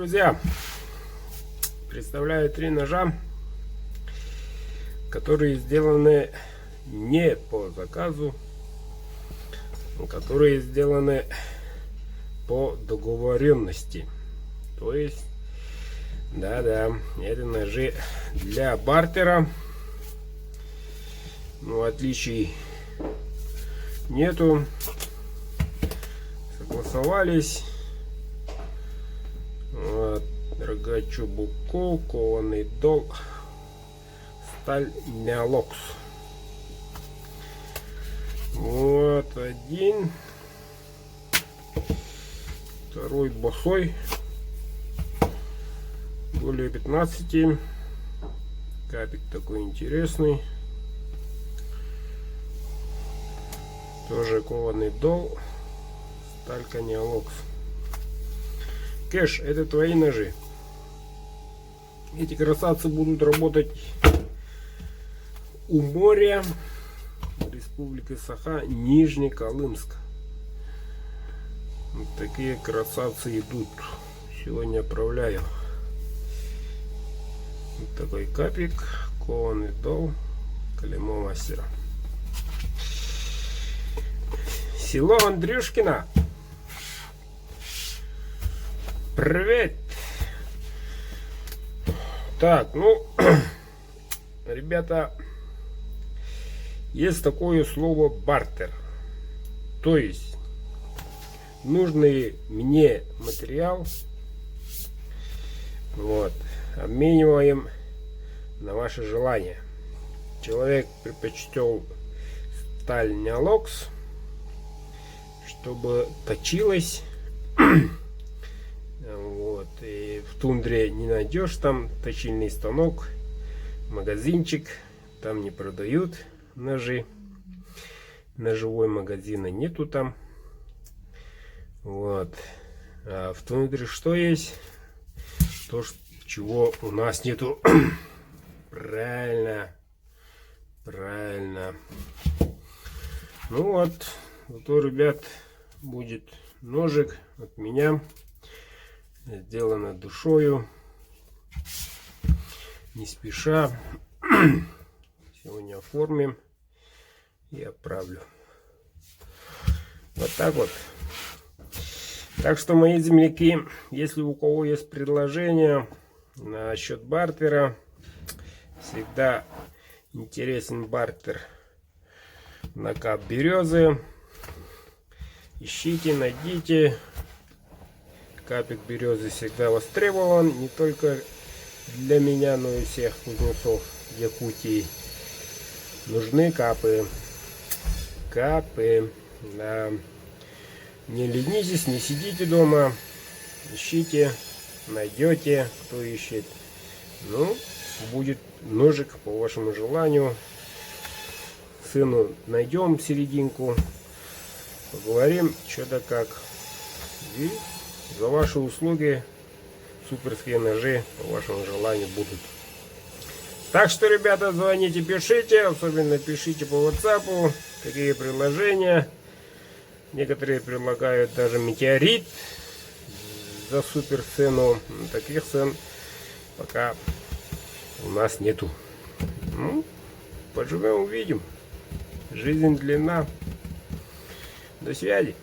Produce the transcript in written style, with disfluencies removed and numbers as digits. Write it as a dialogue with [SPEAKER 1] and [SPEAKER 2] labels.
[SPEAKER 1] Друзья, представляю 3 ножа, которые сделаны не по заказу, но которые сделаны по договоренности. То есть, да-да, это ножи для бартера. Но отличий нету. Согласовались. Вот, рога чубуков, кованый дол, сталь неолокс. Вот один, второй босой, более 15, капик такой интересный, тоже кованый дол, сталь неолокс. Кэш, это твои ножи. Эти красавцы будут работать у моря, Республика Саха, Нижнеколымск. Вот такие красавцы идут. Сегодня отправляю. Вот такой капик, кованый дол, клеймо мастера. Село Андрюшкино. Привет! Так, ну, ребята, есть такое слово бартер. То есть, нужный мне материал, вот, обмениваем на ваше желание. Человек предпочтел сталь неолокс, чтобы точилась. Вот, и в тундре не найдешь там точильный станок, магазинчик, там не продают ножи, ножевой магазина нету там. Вот, а в тундре что есть? То, чего у нас нету. Правильно, правильно. Ну вот, зато, ребят, будет ножик от меня. Сделано душою, не спеша. Сегодня оформим и отправлю. Вот так вот. Так что, мои земляки, если у кого есть предложение насчет бартера, всегда интересен бартер на кап березы. Ищите, найдите. Капик березы всегда востребован, не только для меня, но и всех кузнецов Якутии. Нужны капы. Капы. Да. Не ленитесь, не сидите дома. Ищите, найдете, кто ищет. Ну, будет ножик по вашему желанию. Сыну найдем серединку. Поговорим, что да как. И за ваши услуги суперские ножи по вашему желанию будут. Так что, ребята, звоните, пишите. Особенно пишите по WhatsApp, какие предложения. Некоторые предлагают даже метеорит за супер цену. Таких цен пока у нас нету. Ну, поживем, увидим. Жизнь длинна. До связи.